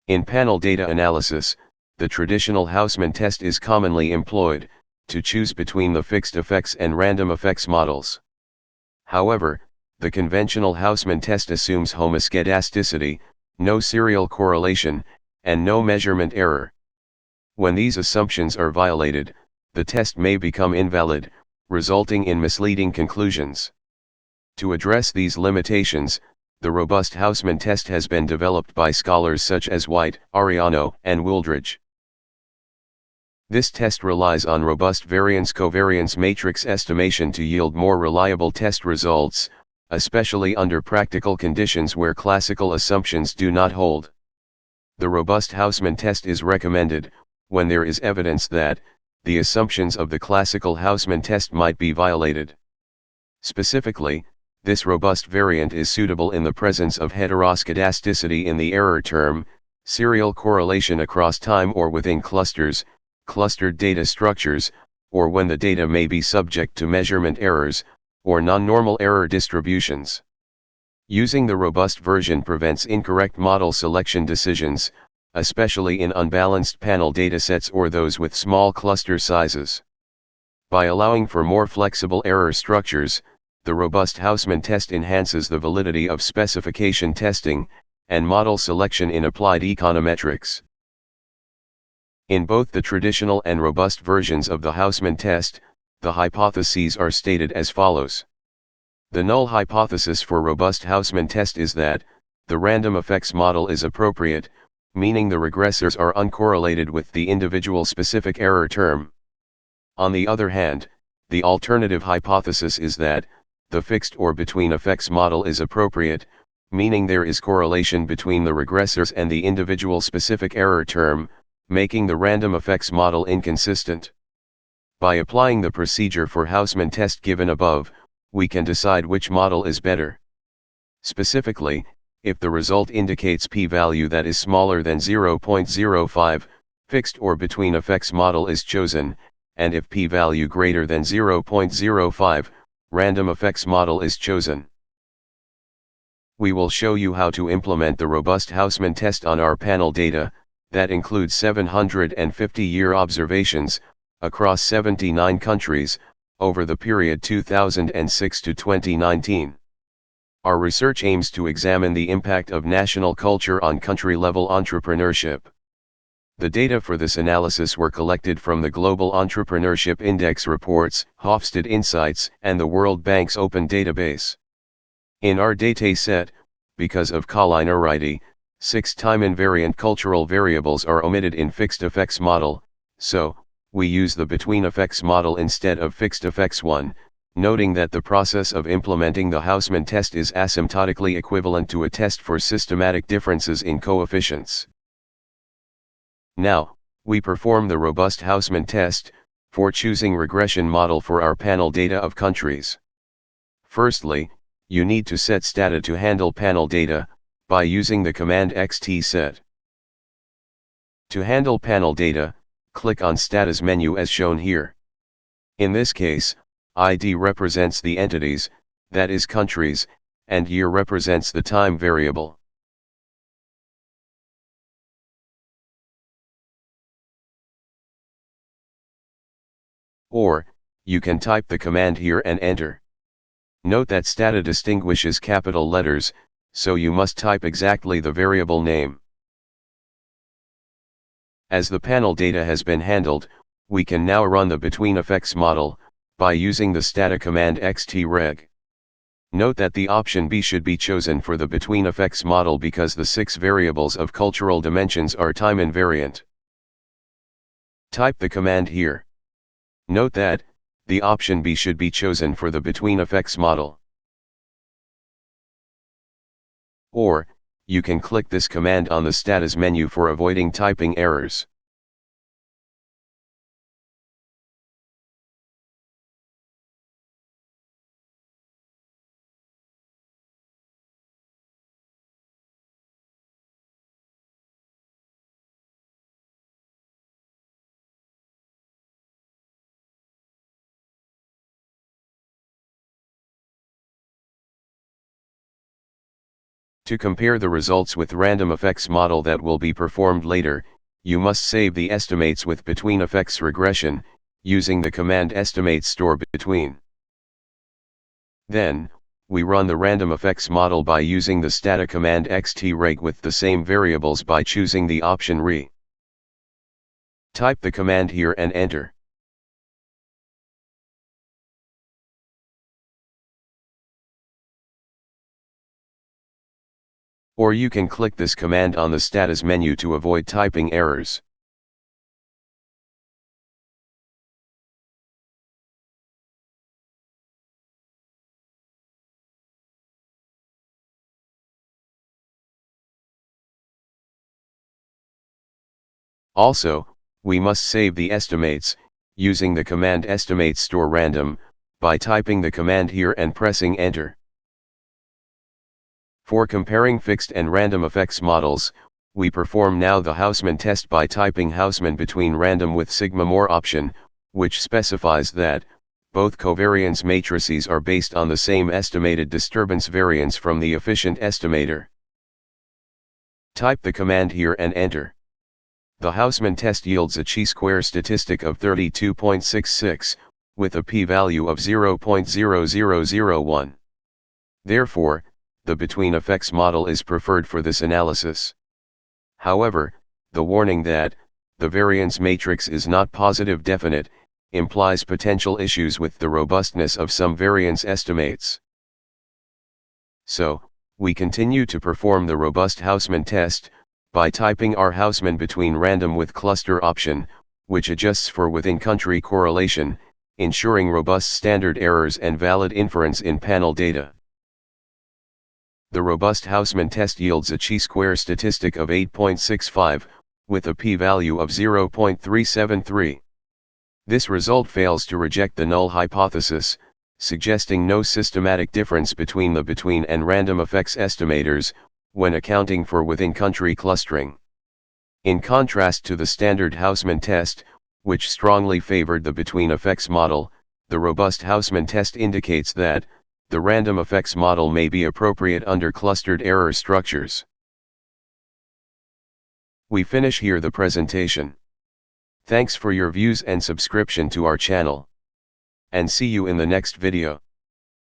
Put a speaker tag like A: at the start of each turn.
A: In panel data analysis, the traditional Hausman test is commonly employed, to choose between the fixed effects and random effects models. However, the conventional Hausman test assumes homoscedasticity, no serial correlation, and no measurement error. When these assumptions are violated, the test may become invalid, resulting in misleading conclusions. To address these limitations, the robust Hausman test has been developed by scholars such as White, Ariano, and Wooldridge. This test relies on robust variance-covariance matrix estimation to yield more reliable test results, especially under practical conditions where classical assumptions do not hold. The robust Hausman test is recommended when there is evidence that the assumptions of the classical Hausman test might be violated. Specifically, this robust variant is suitable in the presence of heteroscedasticity in the error term, serial correlation across time or within clusters, clustered data structures, or when the data may be subject to measurement errors, or non-normal error distributions. Using the robust version prevents incorrect model selection decisions, especially in unbalanced panel datasets or those with small cluster sizes. By allowing for more flexible error structures, the robust Hausman test enhances the validity of specification testing and model selection in applied econometrics. In both the traditional and robust versions of the Hausman test, the hypotheses are stated as follows. The null hypothesis for robust Hausman test is that the random effects model is appropriate, meaning the regressors are uncorrelated with the individual specific error term. On the other hand, the alternative hypothesis is that the fixed or between effects model is appropriate, meaning there is correlation between the regressors and the individual specific error term, making the random effects model inconsistent. By applying the procedure for Hausman test given above, we can decide which model is better. Specifically, if the result indicates p-value that is smaller than 0.05, fixed or between effects model is chosen, and if p-value greater than 0.05, random effects model is chosen. We will show you how to implement the robust Hausman test on our panel data, that includes 750-year observations, across 79 countries, over the period 2006 to 2019. Our research aims to examine the impact of national culture on country-level entrepreneurship. The data for this analysis were collected from the Global Entrepreneurship Index reports, Hofstede Insights, and the World Bank's Open Database. In our dataset, because of collinearity, 6 time-invariant cultural variables are omitted in fixed effects model, so we use the between effects model instead of fixed effects one, noting that the process of implementing the Hausman test is asymptotically equivalent to a test for systematic differences in coefficients. Now, we perform the robust Hausman test for choosing regression model for our panel data of countries. Firstly, you need to set Stata to handle panel data by using the command xtset. To handle panel data, click on Stata's menu as shown here. In this case, ID represents the entities, that is countries, and year represents the time variable. Or, you can type the command here and enter. Note that Stata distinguishes capital letters, so you must type exactly the variable name. As the panel data has been handled, we can now run the between effects model by using the Stata command xtreg. Note that the option B should be chosen for the between effects model because the 6 variables of cultural dimensions are time invariant. Type the command here. Note that the option B should be chosen for the between effects model. Or, you can click this command on the status menu for avoiding typing errors. To compare the results with random effects model that will be performed later, you must save the estimates with between effects regression, using the command estimate store between. Then, we run the random effects model by using the Stata command xtreg with the same variables by choosing the option re. Type the command here and enter. Or you can click this command on the status menu to avoid typing errors. Also, we must save the estimates, using the command estimate store random, by typing the command here and pressing enter. For comparing fixed and random effects models, we perform now the Hausman test by typing Hausman between random with sigma more option, which specifies that both covariance matrices are based on the same estimated disturbance variance from the efficient estimator. Type the command here and enter. The Hausman test yields a chi-square statistic of 32.66, with a p-value of 0.0001. Therefore, the between effects model is preferred for this analysis. However, the warning that the variance matrix is not positive definite implies potential issues with the robustness of some variance estimates. So, we continue to perform the robust Hausman test by typing our Hausman between random with cluster option, which adjusts for within-country correlation, ensuring robust standard errors and valid inference in panel data. The robust Hausman test yields a chi-square statistic of 8.65, with a p-value of 0.373. This result fails to reject the null hypothesis, suggesting no systematic difference between the between and random effects estimators, when accounting for within-country clustering. In contrast to the standard Hausman test, which strongly favored the between effects model, the robust Hausman test indicates that the random effects model may be appropriate under clustered error structures. We finish here the presentation. Thanks for your views and subscription to our channel. And see you in the next video.